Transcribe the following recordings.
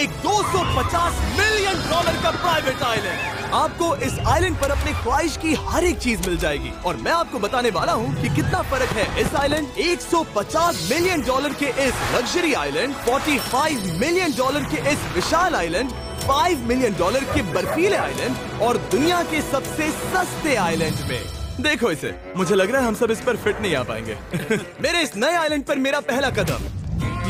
एक $250 मिलियन का private island. आपको इस आइलैंड पर अपनी ख्वाहिश की हर एक चीज मिल जाएगी और मैं आपको बताने वाला हूँ कि कितना फर्क है इस आइलैंड $150 मिलियन के इस लग्जरी आइलैंड, $45 मिलियन के इस विशाल आइलैंड, $5 मिलियन के बर्फीले आइलैंड और दुनिया के सबसे सस्ते आइलैंड में। देखो इसे, मुझे लग रहा है हम सब इस पर फिट नहीं आ पाएंगे। मेरे इस नए आइलैंड पर मेरा पहला कदम।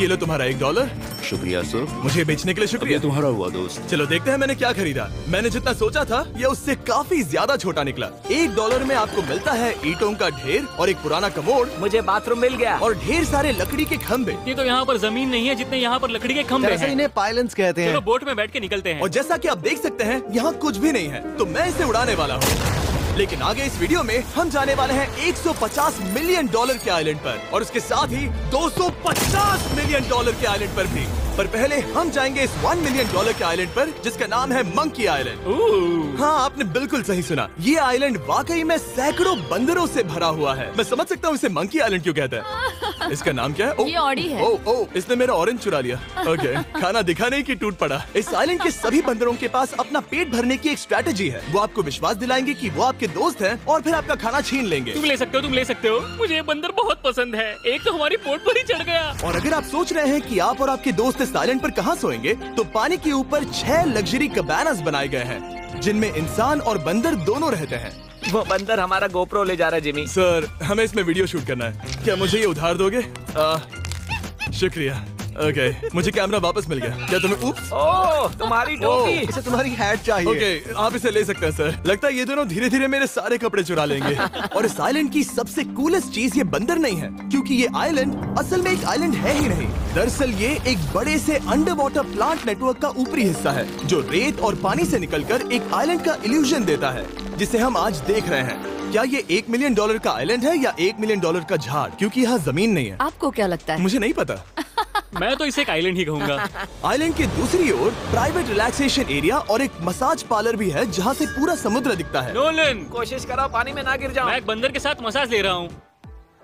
ये लो तुम्हारा $1। शुक्रिया सर। मुझे बेचने के लिए शुक्रिया। तुम्हारा हुआ दोस्त। चलो देखते हैं मैंने क्या खरीदा। मैंने जितना सोचा था ये उससे काफी ज्यादा छोटा निकला। $1 में आपको मिलता है ईंटों का ढेर और एक पुराना कमोड। मुझे बाथरूम मिल गया और ढेर सारे लकड़ी के खंभे। ये तो यहाँ पर जमीन नहीं है जितने यहाँ पर लकड़ी के खंभे हैं। इन्हें पाइलन्स कहते हैं। चलो बोट में बैठ के निकलते हैं। और जैसा कि आप देख सकते हैं यहाँ कुछ भी नहीं है, तो मैं इसे उड़ाने वाला हूँ। लेकिन आगे इस वीडियो में हम जाने वाले हैं $150 मिलियन के आइलैंड पर और उसके साथ ही $250 मिलियन के आइलैंड पर भी। पर पहले हम जाएंगे इस $1 मिलियन के आइलैंड पर जिसका नाम है मंकी आइलैंड। हाँ, आपने बिल्कुल सही सुना। ये आइलैंड वाकई में सैकड़ों बंदरों से भरा हुआ है। मैं समझ सकता हूँ इसे मंकी आइलैंड क्यों कहते हैं। इसका नाम क्या है? ये ऑडी है। ओ, इसने मेरा ऑरेंज चुरा लिया। ओके, खाना दिखा नहीं कि टूट पड़ा। इस आइलैंड के सभी बंदरों के पास अपना पेट भरने की एक स्ट्रैटेजी है। वो आपको विश्वास दिलाएंगे कि वो आपके दोस्त हैं और फिर आपका खाना छीन लेंगे। तुम ले सकते हो। मुझे ये बंदर बहुत पसंद है। एक तो हमारी पोट पर ही चढ़ गया। और अगर आप सोच रहे हैं कि आप और आपके दोस्त इस आइलैंड पर कहाँ सोएंगे, तो पानी के ऊपर 6 लग्जरी कबानास बनाए गए हैं जिनमें इंसान और बंदर दोनों रहते हैं। वो बंदर हमारा गोप्रो ले जा रहा है जिमी। सर, हमें इसमें वीडियो शूट करना है। क्या मुझे ये उधार दोगे? शुक्रिया। ओके, मुझे कैमरा वापस मिल गया। क्या तुम्हें? उप्स। ओह, तुम्हारी टोपी। इसे तुम्हारी हैट चाहिए। ओके, आप इसे ले सकते हैं सर। लगता है ये दोनों धीरे धीरे मेरे सारे कपड़े चुरा लेंगे। और इस आइलैंड की सबसे कूलेस्ट चीज ये बंदर नहीं है, क्योंकि ये आइलैंड असल में एक आइलैंड है ही नहीं। दरअसल ये एक बड़े से अंडर वाटर प्लांट नेटवर्क का ऊपरी हिस्सा है जो रेत और पानी से निकलकर एक आइलैंड का इल्यूजन देता है जिसे हम आज देख रहे हैं। क्या ये $1 मिलियन का आइलैंड है या $1 मिलियन का झाड़? क्योंकि यहाँ जमीन नहीं है। आपको क्या लगता है? मुझे नहीं पता। मैं तो इसे एक आइलैंड ही कहूँगा। आइलैंड के दूसरी ओर प्राइवेट रिलैक्सेशन एरिया और एक मसाज पार्लर भी है जहाँ से पूरा समुद्र दिखता है। नोलन, कोशिश करो पानी में ना गिर जाओ। मैं एक बंदर के साथ मसाज ले रहा हूँ।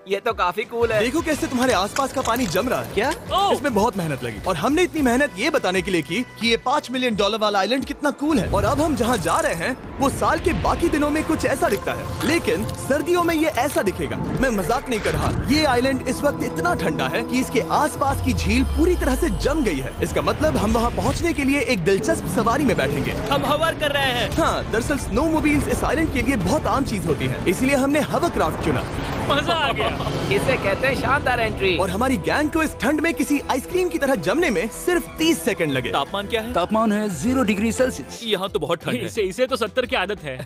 ये तो काफी कूल है। देखो कैसे तुम्हारे आसपास का पानी जम रहा है। क्या? इसमें बहुत मेहनत लगी और हमने इतनी मेहनत ये बताने के लिए की कि ये $5 मिलियन वाला आइलैंड कितना कूल है। और अब हम जहाँ जा रहे हैं वो साल के बाकी दिनों में कुछ ऐसा दिखता है, लेकिन सर्दियों में ये ऐसा दिखेगा। मैं मजाक नहीं कर रहा। ये आइलैंड इस वक्त इतना ठंडा है कि इसके आसपास की झील पूरी तरह से जम गई है। इसका मतलब हम वहाँ पहुँचने के लिए एक दिलचस्प सवारी में बैठेंगे। हम हवर कर रहे हैं। हाँ, दरअसल स्नोमोबाइल्स इस आइलैंड के लिए बहुत आम चीज होती है, इसलिए हमने हवरक्राफ्ट चुना। मजा आ गया। इसे कहते हैं शानदार एंट्री। और हमारी गैंग को इस ठंड में किसी आइसक्रीम की तरह जमने में सिर्फ 30 सेकंड लगे। तापमान क्या है? तापमान है 0 डिग्री सेल्सियस। यहाँ तो बहुत ठंड है। इसे तो 70 की आदत है।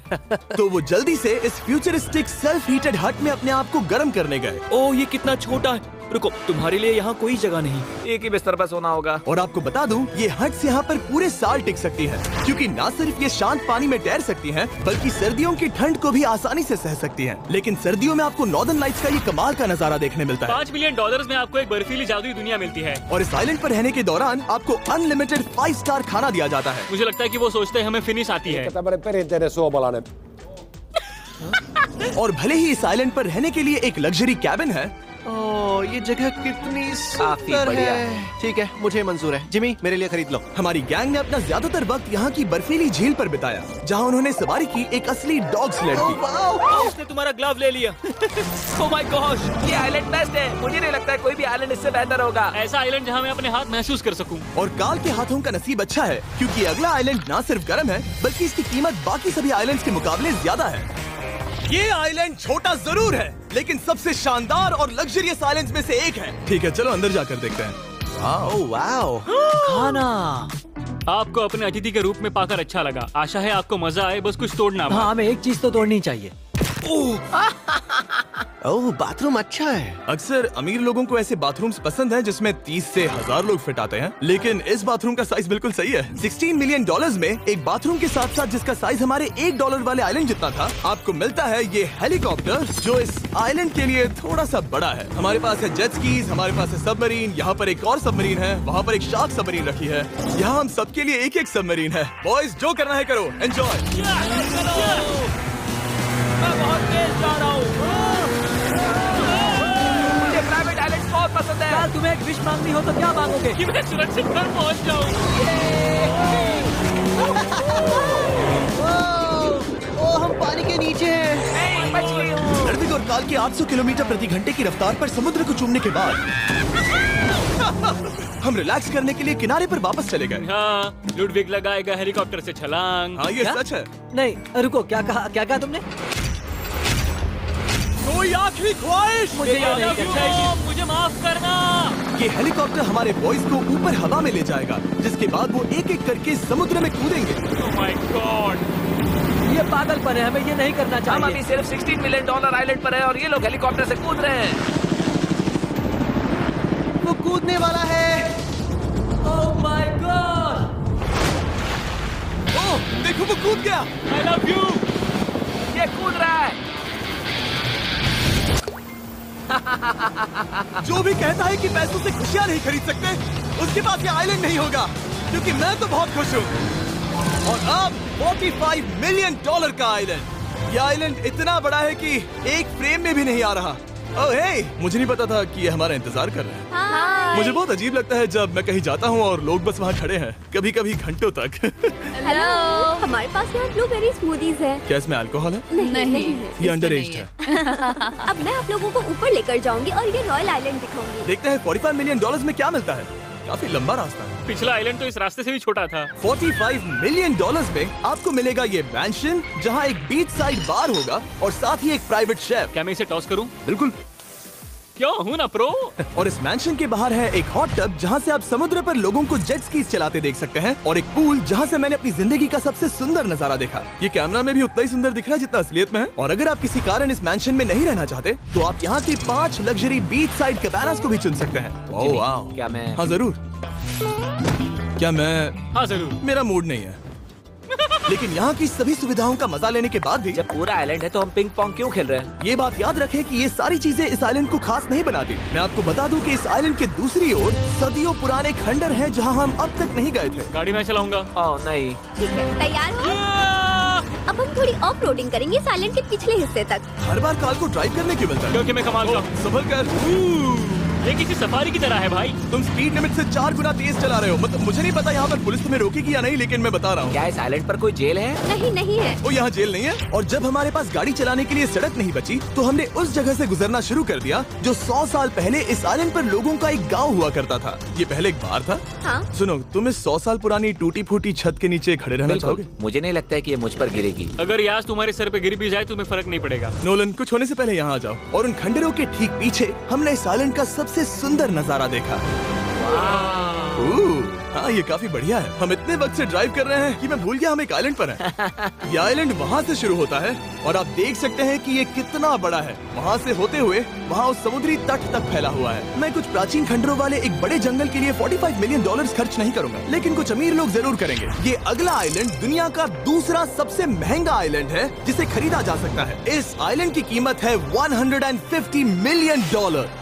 तो वो जल्दी से इस फ्यूचरिस्टिक सेल्फ हीटेड हट में अपने आप को गर्म करने गए। ओह, ये कितना छोटा है। रुको, तुम्हारे लिए यहाँ कोई जगह नहीं। एक ही बिस्तर पर सोना होगा। और आपको बता दूं, ये हट्स यहाँ पर पूरे साल टिक सकती है, क्योंकि न सिर्फ ये शांत पानी में तैर सकती हैं, बल्कि सर्दियों की ठंड को भी आसानी से सह सकती हैं। लेकिन सर्दियों में आपको नॉर्दर्न लाइट्स का ये कमाल का नजारा देखने मिलता है। $5 मिलियन में आपको एक बर्फीली जादुई दुनिया मिलती है। और इस आइलैंड पर रहने के दौरान आपको अनलिमिटेड 5 स्टार खाना दिया जाता है। मुझे लगता है कि वो सोचते हैं हमें फिनिश आती है। और भले ही इस आइलैंड पर रहने के लिए एक लग्जरी कैबिन है, ओह, ये जगह कितनी काफी सुंदर बढ़िया है। ठीक है, मुझे मंजूर है। जिमी, मेरे लिए खरीद लो। हमारी गैंग ने अपना ज्यादातर वक्त यहाँ की बर्फीली झील पर बिताया, जहाँ उन्होंने सवारी की एक असली डॉग स्लेड की। उसने तुम्हारा ग्लव ले लिया। ओह माय गॉश, ये आइलैंड बेस्ट है। मुझे नहीं लगता है कोई भी आइलैंड इससे बेहतर होगा। ऐसा आइलैंड जहाँ मैं अपने हाथ महसूस कर सकूं। और काल के हाथों का नसीब अच्छा है, क्योंकि अगला आइलैंड न सिर्फ गर्म है, बल्कि इसकी कीमत बाकी सभी आइलैंड्स के मुकाबले ज्यादा है। ये आइलैंड छोटा जरूर है, लेकिन सबसे शानदार और लग्जरियस आइलैंड्स में से एक है। ठीक है, चलो अंदर जाकर देखते हैं। ओह वाओ, खाना आपको अपने अतिथि के रूप में पाकर अच्छा लगा। आशा है आपको मजा आए, बस कुछ तोड़ना। हाँ, हमें एक चीज तो तोड़नी चाहिए। ओह, बाथरूम अच्छा है। अक्सर अमीर लोगों को ऐसे बाथरूम्स पसंद हैं जिसमें 30 से 1000 लोग फिट आते हैं, लेकिन इस बाथरूम का साइज बिल्कुल सही है। $16 मिलियन में एक बाथरूम के साथ साथ जिसका साइज हमारे $1 वाले आइलैंड जितना था, आपको मिलता है ये हेलीकॉप्टर, जो इस आइलैंड के लिए थोड़ा सा बड़ा है। हमारे पास है जेट स्कीज, हमारे पास है सबमरीन, यहाँ पर एक और सबमरीन है, वहाँ पर एक शार्क सबमरीन रखी है। यहाँ हम सबके लिए एक एक सबमरीन है। बॉयज, जो करना है करो, एंजॉय। मैं बहुत तेज जा रहा हूँ। मुझे प्राइवेट आइलैंड बहुत पसंद है। यार, तुम्हें एक विश मांगनी हो तो क्या मांगोगे? कि मैं सुरक्षित घर पहुँच जाऊँ। काल के 800 किलोमीटर प्रति घंटे की रफ्तार पर समुद्र को चूमने के बाद हम रिलैक्स करने के लिए किनारे पर वापस चले गए। हाँ, लुडविग लगाएगा हेलीकॉप्टर से छलांग। हाँ, ये सच है। नहीं रुको, क्या कहा तुमने? कोई आखिरी ख्वाहिश? मुझे ये नहीं करना। मुझे माफ करना। ये हेलीकॉप्टर हमारे बॉयज को ऊपर हवा में ले जाएगा, जिसके बाद वो एक एक करके समुद्र में कूदेंगे। Oh my God! ये पागलपन है, हमें ये नहीं करना हम अभी चाहिए। सिर्फ $16 मिलियन आइलैंड पर है और ये लोग हेलीकॉप्टर से कूद रहे हैं। वो कूदने वाला है। Oh my God! ओह, देखो वो कूद गया। I love you! ये कूद रहा है। जो भी कहता है कि पैसों से खुशियां नहीं खरीद सकते, उसके पास ये आइलैंड नहीं होगा, क्योंकि मैं तो बहुत खुश हूँ। और अब $45 मिलियन का आइलैंड। ये आइलैंड इतना बड़ा है कि एक फ्रेम में भी नहीं आ रहा। ओह हे, मुझे नहीं पता था कि ये हमारा इंतजार कर रहे हैं। हाय। मुझे बहुत अजीब लगता है जब मैं कहीं जाता हूँ और लोग बस वहाँ खड़े हैं, कभी कभी घंटों तक। हेलो। हमारे पास यहाँ ब्लूबेरी स्मूदीज है। क्या इसमें अल्कोहल है? नहीं। ये अंडर एज है। अब मैं आप लोगों को ऊपर लेकर जाऊंगी और ये रॉयल आइलैंड दिखाऊंगी। देखते हैं $45 मिलियन में क्या मिलता है। काफी लंबा रास्ता है। पिछला आइलैंड तो इस रास्ते से भी छोटा था। $45 मिलियन में आपको मिलेगा ये मैंशन, जहाँ एक बीच साइड बार होगा और साथ ही एक प्राइवेट शेफ। क्या मैं इसे टॉस करूं? बिल्कुल। क्यों हूं ना प्रो। और इस मैंशन के बाहर है एक हॉट टब, जहाँ से आप समुद्र पर लोगों को जेट स्कीज चलाते देख सकते हैं, और एक पूल जहाँ से मैंने अपनी जिंदगी का सबसे सुंदर नजारा देखा। ये कैमरा में भी उतना ही सुंदर दिख रहा है जितना असलियत में है। और अगर आप किसी कारण इस मैंशन में नहीं रहना चाहते, तो आप यहाँ की 5 लग्जरी बीच साइड कैबानास को भी चुन सकते हैं। ओह वाह। क्या मैं? हाँ जरूर। क्या मैं? हाँ जरूर। मेरा मूड नहीं है। लेकिन यहाँ की सभी सुविधाओं का मजा लेने के बाद भी जब पूरा आइलैंड है तो हम पिंग पोंग क्यों खेल रहे हैं? ये बात याद रखें कि ये सारी चीजें इस आइलैंड को खास नहीं बनाती। मैं आपको बता दूं कि इस आइलैंड के दूसरी ओर सदियों पुराने खंडर हैं, जहां हम अब तक नहीं गए थे। गाड़ी मैं चलाऊंगा। ओह नहीं। ठीक है, तैयार हो? अब हम थोड़ी ऑफ रोडिंग करेंगे इस आइलैंड के पिछले हिस्से तक। हर बार कार को ड्राइव करने क्यों मिलता है? क्योंकि मैं कमाल का हूं। संभल कर। ये किसी सफारी की तरह है भाई। तुम स्पीड लिमिट से 4 गुना तेज चला रहे हो। मतलब मुझे नहीं पता यहाँ पर पुलिस तुम्हें रोकेगी या नहीं, लेकिन मैं बता रहा हूँ। क्या इस आइलैंड पर कोई जेल है? नहीं है। वो यहाँ जेल नहीं है। और जब हमारे पास गाड़ी चलाने के लिए सड़क नहीं बची, तो हमने उस जगह से गुजरना शुरू कर दिया जो 100 साल पहले इस आइलैंड पर लोगों का एक गाँव हुआ करता था। ये पहले एक बार था। हाँ? सुनो, तुम इस 100 साल पुरानी टूटी फूटी छत के नीचे खड़े रहना बिल्कुल। चाहोगे? मुझे नहीं लगता है कि ये मुझ पर गिरेगी। अगर ये आज तुम्हारे सर पे गिर भी जाए तुम्हें फर्क नहीं पड़ेगा। नोलन, कुछ होने से पहले यहाँ आ जाओ। और उन खंडरों के ठीक पीछे हमने इस आइलैंड का सबसे सुंदर नजारा देखा। हाँ, ये काफी बढ़िया है। हम इतने वक्त से ड्राइव कर रहे हैं कि मैं भूल गया हम एक आइलैंड पर हैं। ये आइलैंड वहाँ से शुरू होता है और आप देख सकते हैं कि ये कितना बड़ा है। वहाँ से होते हुए वहाँ उस समुद्री तट तक फैला हुआ है। मैं कुछ प्राचीन खंडरों वाले एक बड़े जंगल के लिए $45 मिलियन खर्च नहीं करूंगा, लेकिन कुछ अमीर लोग जरूर करेंगे। ये अगला आइलैंड दुनिया का दूसरा सबसे महंगा आइलैंड है जिसे खरीदा जा सकता है। इस आइलैंड की कीमत है $150 मिलियन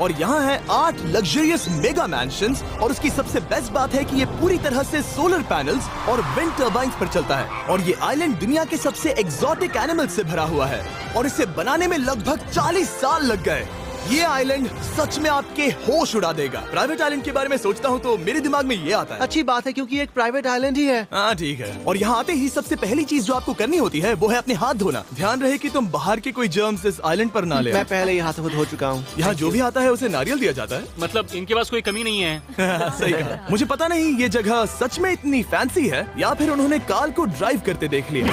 और यहाँ है 8 लग्जरियस मेगा मैंशंस। और उसकी सबसे बेस्ट बात है कि ये पूरी तरह से सोलर पैनल्स और विंड टर्बाइन्स पर चलता है। और ये आइलैंड दुनिया के सबसे एक्सोटिक एनिमल्स से भरा हुआ है और इसे बनाने में लगभग 40 साल लग गए। ये आइलैंड सच में आपके होश उड़ा देगा। प्राइवेट आइलैंड के बारे में सोचता हूँ तो मेरे दिमाग में ये आता है। अच्छी बात है, क्योंकि एक प्राइवेट आइलैंड ही है। हाँ ठीक है। और यहाँ आते ही सबसे पहली चीज जो आपको करनी होती है वो है अपने हाथ धोना। ध्यान रहे कि तुम बाहर के कोई जर्म्स इस आइलैंड पर ना ले। मैं पहले ही हाथ धो चुका हूँ। यहाँ जो भी आता है उसे नारियल दिया जाता है। मतलब इनके पास कोई कमी नहीं है। सही कहा। मुझे पता नहीं ये जगह सच में इतनी फैंसी है या फिर उन्होंने कार को ड्राइव करते देख लिया,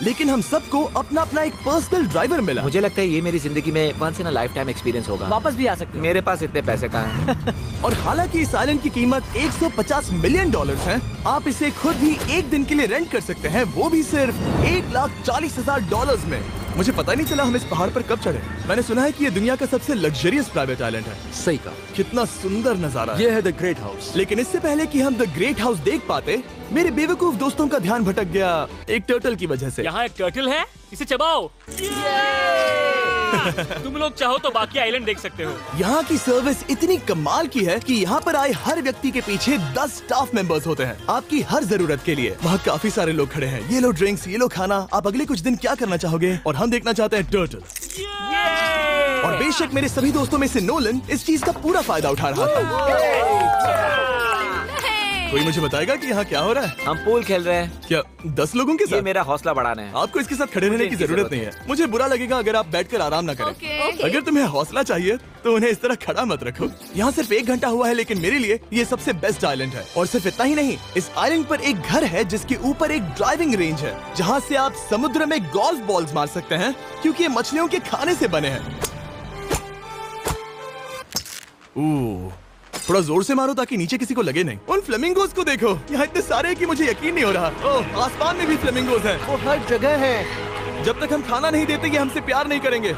लेकिन हम सबको अपना अपना एक पर्सनल ड्राइवर मिला। मुझे लगता है ये मेरी जिंदगी में once in a lifetime experience होगा। वापस भी आ सकते हो। मेरे पास इतने पैसे कहाँ हैं? और हालांकि इस आइलैंड की कीमत $150 मिलियन है, आप इसे खुद भी एक दिन के लिए रेंट कर सकते हैं, वो भी सिर्फ $1,40,000 में। मुझे पता ही नहीं चला हम इस पहाड़ पर कब चढ़े। मैंने सुना है कि ये दुनिया का सबसे लग्जरियस प्राइवेट आइलैंड है। सही कहा। कितना सुंदर नजारा है। ये है द ग्रेट हाउस। लेकिन इससे पहले कि हम द ग्रेट हाउस देख पाते, मेरे बेवकूफ दोस्तों का ध्यान भटक गया एक टर्टल की वजह से। यहाँ एक टर्टल है, इसे चबाओ। तुम लोग चाहो तो बाकी आइलैंड देख सकते हो। यहाँ की सर्विस इतनी कमाल की है कि यहाँ पर आए हर व्यक्ति के पीछे 10 स्टाफ मेंबर्स होते हैं आपकी हर जरूरत के लिए। वहाँ काफी सारे लोग खड़े हैं। ये लो ड्रिंक्स, ये लो खाना। आप अगले कुछ दिन क्या करना चाहोगे? और हम देखना चाहते हैं टर्टल। और बेशक मेरे सभी दोस्तों में से नोलन इस चीज का पूरा फायदा उठा रहा था। कोई मुझे बताएगा कि यहाँ क्या हो रहा है? हम पूल खेल रहे हैं। क्या 10 लोगों के ये साथ? मेरा हौसला बढ़ाना है। आपको इसके साथ खड़े रहने की इसकी जरूरत नहीं है। मुझे बुरा लगेगा अगर आप बैठकर आराम ना करें। ओके। अगर तुम्हें हौसला चाहिए तो उन्हें इस तरह खड़ा मत रखो। यहाँ सिर्फ 1 घंटा हुआ है, लेकिन मेरे लिए ये सबसे बेस्ट आइलैंड है। और सिर्फ इतना ही नहीं, इस आइलैंड पर एक घर है जिसके ऊपर एक ड्राइविंग रेंज है, जहाँ से आप समुद्र में गोल्फ बॉल्स मार सकते हैं, क्योंकि ये मछलियों के खाने से बने हैं। थोड़ा जोर से मारो ताकि नीचे किसी को लगे नहीं। उन फ्लेमिंगोज को देखो, यहाँ इतने सारे हैं कि मुझे यकीन नहीं हो रहा। ओह, आसमान में भी फ्लेमिंगोज हैं। वो हर जगह है। जब तक हम खाना नहीं देते ये हमसे प्यार नहीं करेंगे।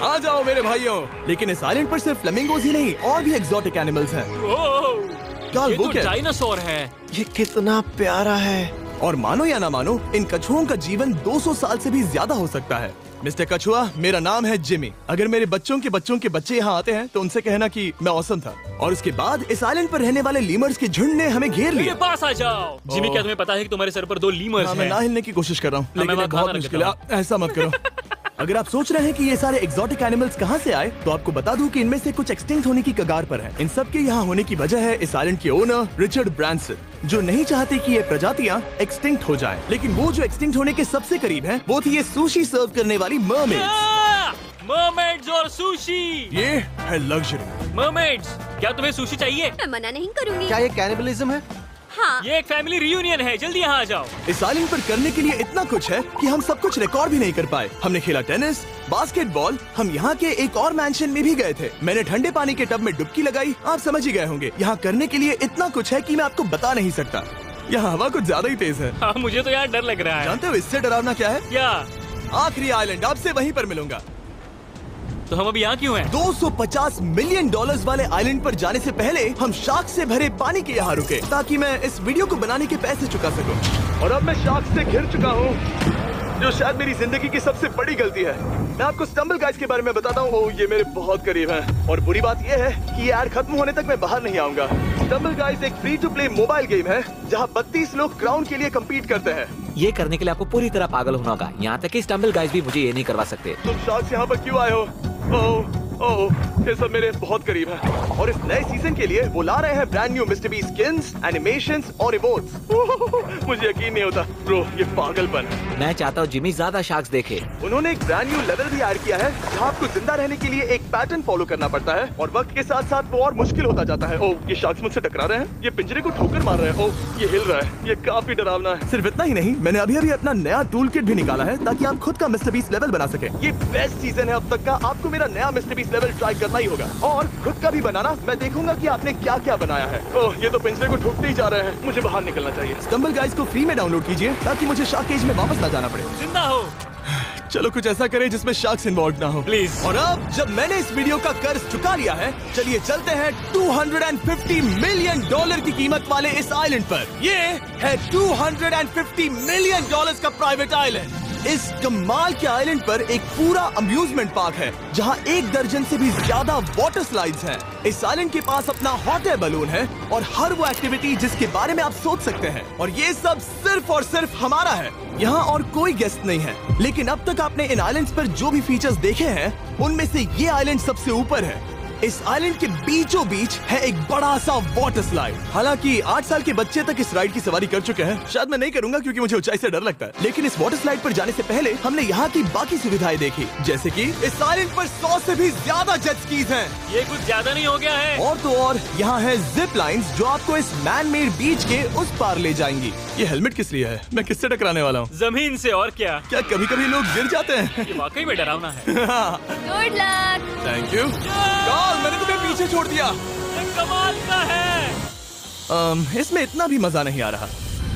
आ जाओ मेरे भाइयों। लेकिन इस आइलैंड पर सिर्फ फ्लेमिंगोज ही नहीं, और भी एक्सोटिक एनिमल्स हैं। ये वो तो क्या? डायनासोर है। ये कितना प्यारा है। और मानो या ना मानो, इन कछुओं का जीवन 200 साल से भी ज्यादा हो सकता है। मिस्टर कछुआ, मेरा नाम है जिमी। अगर मेरे बच्चों के बच्चे यहाँ आते हैं तो उनसे कहना कि मैं औसम था। और उसके बाद इस आइलैंड पर रहने वाले लीमर्स के झुंड ने हमें घेर मेरे लिया। पास आ जाओ। जिमी, क्या तुम्हें पता है कि तुम्हारे सर पर 2 लीमर्स हाँ, मैं हैं? ना हिलने की कोशिश कर रहा हूँ, मैं लेकिन वहाँ ये बहुत खाना मुश्किल है। ऐसा मत करो। अगर आप सोच रहे हैं कि ये सारे एक्सोटिक एनिमल्स कहाँ से आए, तो आपको बता दूं कि इनमें से कुछ एक्सटिंक्ट होने की कगार पर हैं। इन सब के यहाँ होने की वजह है इस आइलैंड के ओनर रिचर्ड ब्रांसन, जो नहीं चाहते कि ये प्रजातियाँ एक्सटिंक्ट हो जाएं। लेकिन वो जो एक्सटिंक्ट होने के सबसे करीब हैं, वो थी ये सुशी सर्व करने वाली मरमेड्स। मरमेड्स और सुशी। ये है लग्जरी। मरमेड्स, क्या तुम्हें सुशी चाहिए? मैं मना नहीं करूंगी। क्या ये कैनिबलिज्म है? हाँ। ये एक फैमिली रियूनियन है, जल्दी यहाँ आ जाओ। इस आइलैंड पर करने के लिए इतना कुछ है कि हम सब कुछ रिकॉर्ड भी नहीं कर पाए। हमने खेला टेनिस, बास्केटबॉल, हम यहाँ के एक और मैंशन में भी गए थे। मैंने ठंडे पानी के टब में डुबकी लगाई। आप समझ ही गए होंगे, यहाँ करने के लिए इतना कुछ है कि मैं आपको बता नहीं सकता। यहाँ हवा कुछ ज्यादा ही तेज है। हाँ, मुझे तो यार डर लग रहा है। जानते हो इससे डरावना क्या है? क्या? आखिरी आइलैंड, आपसे वहीं पर मिलूंगा। तो हम अभी यहाँ क्यों हैं? $250 मिलियन वाले आइलैंड पर जाने से पहले हम शार्क से भरे पानी के यहाँ रुके, ताकि मैं इस वीडियो को बनाने के पैसे चुका सकूं। और अब मैं शार्क से घिर चुका हूँ, जो शायद मेरी जिंदगी की सबसे बड़ी गलती है। मैं आपको स्टम्बल गाइज के बारे में बताता हूँ। ओह, ये मेरे बहुत करीब हैं। और बुरी बात ये है कि ये ऐड खत्म होने तक मैं बाहर नहीं आऊंगा। स्टम्बल गाइज एक free to play mobile game है, जहाँ 32 लोग क्राउन के लिए कम्पीट करते हैं। ये करने के लिए आपको पूरी तरह पागल होना होगा। यहाँ तक कि स्टम्बल गाइज भी मुझे ये नहीं करवा सकते। तुम शार्क्स यहाँ पर क्यों आए हो? ओह, ये सब मेरे बहुत करीब है। और इस नए सीजन के लिए वो ला रहे हैं brand new mister beast skins, animations और इमोट्स। मुझे यकीन नहीं होता ब्रो, ये पागलपन है। मैं चाहता हूँ जिमी ज्यादा शार्क्स देखे। उन्होंने एक ब्रांड न्यू लेवल भी ऐड किया है, जहाँ आपको जिंदा रहने के लिए एक पैटर्न फॉलो करना पड़ता है, और वक्त के साथ साथ वो और मुश्किल होता जाता है। ओह, ये शार्क्स मुझसे टकरा रहे हैं, ये पिंजरे को ठोकर मार रहे हैं। ओह, ये हिल रहा है, ये काफी डरावना है। सिर्फ इतना ही नहीं, मैंने अभी अपना नया टूल किट भी निकाला है, ताकि आप खुद का मिस्टर बीस्ट लेवल बना सके। ये बेस्ट सीजन है अब तक का। आपको मेरा नया मिस्टर बीस्ट लेवल ट्राई करना ही होगा, और खुद का भी बनाना। मैं देखूंगा कि आपने क्या क्या बनाया है। ओह, ये तो पिंजरे को ठोकते ही जा रहे हैं। मुझे बाहर निकलना चाहिए। स्टम्बल गाइज को फ्री में डाउनलोड कीजिए, ताकि मुझे शार्क केज में वापस ना जाना पड़े। जिंदा हो। चलो कुछ ऐसा करें जिसमें शार्क्स इन्वॉल्व ना हो, प्लीज। और अब जब मैंने इस वीडियो का कर्ज चुका लिया है, चलिए चलते हैं $250 मिलियन की कीमत वाले इस आइलैंड पर। ये है $250 मिलियन का प्राइवेट आइलैंड। इस कमाल के आइलैंड पर एक पूरा अम्यूजमेंट पार्क है, जहां 1 दर्जन से भी ज्यादा वाटर स्लाइड्स हैं। इस आइलैंड के पास अपना हॉट एयर बलून है, और हर वो एक्टिविटी जिसके बारे में आप सोच सकते हैं। और ये सब सिर्फ और सिर्फ हमारा है। यहाँ और कोई गेस्ट नहीं है, लेकिन अब तक आपने इन आइलैंड्स पर जो भी फीचर्स देखे हैं, उनमें से ये आइलैंड सबसे ऊपर है। इस आइलैंड के बीचों बीच है एक बड़ा सा वाटर स्लाइड। हालांकि 8 साल के बच्चे तक इस राइड की सवारी कर चुके हैं। शायद मैं नहीं करूंगा क्योंकि मुझे ऊंचाई से डर लगता है। लेकिन इस वाटर स्लाइड पर जाने से पहले हमने यहाँ की बाकी सुविधाएं देखी, जैसे कि इस आइलैंड पर 100 से भी ज्यादा जेट स्कीज हैं। ये कुछ ज्यादा नहीं हो गया है? और तो और यहाँ है जिप लाइन्स, जो आपको इस मैन मेड बीच के उस पार ले जाएंगी। ये हेलमेट किस लिए है? मैं किससे टकराने वाला हूँ? जमीन से। और क्या कभी कभी लोग गिर जाते हैं? ये वाकई में डरावना है। Good luck. Thank you. Call, मैंने तुम्हें पीछे छोड़ दिया। ये कमाल का है। इसमें इतना भी मजा नहीं आ रहा।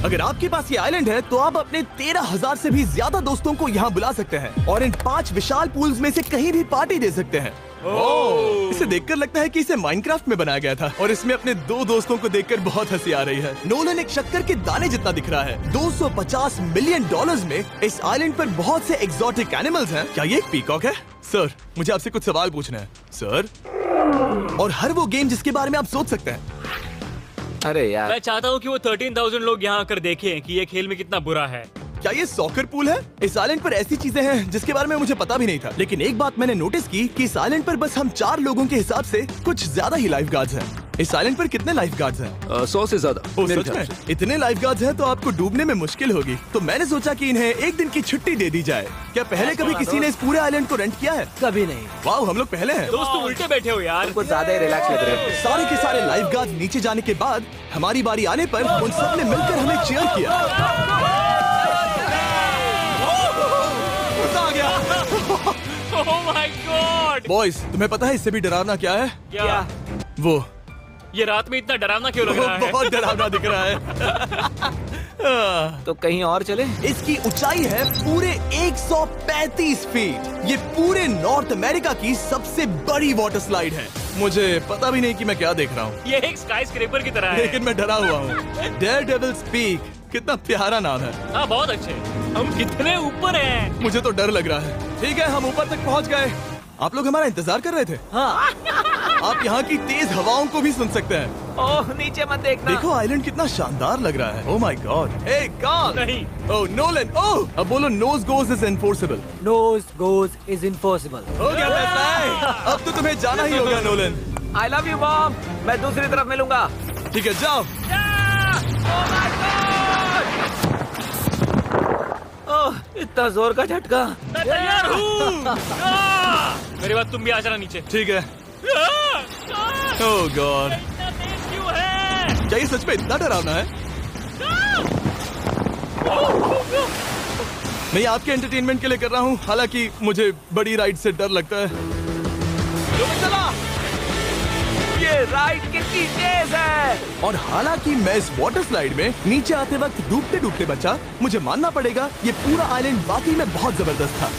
अगर आपके पास ये आइलैंड है, तो आप अपने 13,000 से भी ज्यादा दोस्तों को यहाँ बुला सकते हैं, और इन 5 विशाल पूल्स में से कहीं भी पार्टी दे सकते हैं। ओह, इसे देखकर लगता है कि इसे माइनक्राफ्ट में बनाया गया था, और इसमें अपने 2 दोस्तों को देखकर बहुत हंसी आ रही है। नोलन एक शक्कर के दाने जितना दिख रहा है। $250 मिलियन में इस आइलैंड पर बहुत से एक्सोटिक एनिमल्स हैं। क्या ये एक पीकॉक है? सर, मुझे आपसे कुछ सवाल पूछना है सर। और हर वो गेम जिसके बारे में आप सोच सकते हैं। अरे यार, मैं चाहता हूँ कि वो 13,000 लोग यहाँ आकर देखें कि ये खेल में कितना बुरा है। क्या ये सॉकर पूल है? इस आइलैंड पर ऐसी चीजें हैं जिसके बारे में मुझे पता भी नहीं था। लेकिन एक बात मैंने नोटिस की कि इस आइलैंड पर बस हम 4 लोगों के हिसाब से कुछ ज्यादा ही लाइफ गार्ड्स हैं। इस आइलैंड पर कितने लाइफ गार्ड्स हैं? 100 से ज्यादा ओ, मेरे सच ख्याल में? से। इतने लाइफ गार्ड्स हैं तो आपको डूबने में मुश्किल होगी। तो मैंने सोचा कि इन्हें एक दिन की छुट्टी दे दी जाए। क्या पहले कभी किसी ने इस पूरे आइलैंड को रेंट किया है? कभी नहीं। वाह, हम लोग पहले हैं। दोस्त तुम उल्टे बैठे हो यार। कुछ ज्यादा ही रिलैक्स लग रहे हैं। सारे के सारे लाइफ गार्ड्स नीचे जाने के बाद हमारी बारी आने पर उन सब ने मिलकर हमें चीयर किया। मजा आ गया। ओह माय गॉड। बॉयज, तुम्हें पता है इससे भी डरावना क्या है? क्या? वो ये रात में इतना डरावना क्यों लग रहा है? बहुत डरावना दिख रहा है। तो कहीं और चले? इसकी ऊंचाई है पूरे 135 फीट। ये पूरे नॉर्थ अमेरिका की सबसे बड़ी वाटर स्लाइड है। मुझे पता भी नहीं कि मैं क्या देख रहा हूँ, ये एक स्काई स्क्रेपर की तरह है। लेकिन मैं डरा हुआ हूँ। डेयरडेविल्स पीक, कितना प्यारा नाम है। हाँ बहुत अच्छे। हम कितने ऊपर हैं? मुझे तो डर लग रहा है। ठीक है, हम ऊपर तक पहुँच गए। आप लोग हमारा इंतजार कर रहे थे। हाँ। आप यहाँ की तेज हवाओं को भी सुन सकते हैं। ओह नीचे मत देखना। देखो आइलैंड कितना शानदार लग रहा है। Oh my God. Hey Karl. नहीं। Oh Nolan. ओह, अब बोलो nose goes is enforceable. Nose goes is impossible. हो गया फैसला। अब तो तुम्हें जाना ही होगा Nolan. I love you mom. मैं दूसरी तरफ मिलूंगा। ठीक है, जाओ। ओह इतना जोर का झटका। मैं तैयार हूँ। मेरे बाद तुम भी आ जाना नीचे। ठीक है। ओह गॉड, इतना तेज क्यों है? क्या ये सच में इतना डरावना है? मैं ये आपके एंटरटेनमेंट के लिए कर रहा हूँ, हालांकि मुझे बड़ी राइड से डर लगता है। लो मैं चला। ये राइड कितनी तेज है। और हालांकि मैं इस वाटर स्लाइड में नीचे आते वक्त डूबते डूबते बचा, मुझे मानना पड़ेगा ये पूरा आइलैंड वाकई में बहुत जबरदस्त था।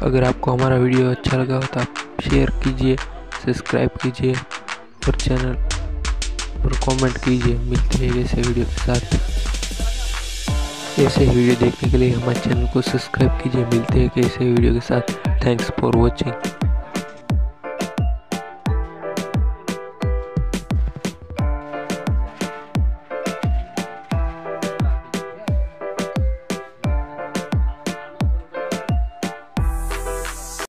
अगर आपको हमारा वीडियो अच्छा लगा हो तो आप शेयर कीजिए, सब्सक्राइब कीजिए और चैनल पर कमेंट कीजिए। मिलते हैं ऐसे वीडियो के साथ। ऐसे वीडियो देखने के लिए हमारे चैनल को सब्सक्राइब कीजिए। मिलते हैं ऐसे वीडियो के साथ। Thanks for watching.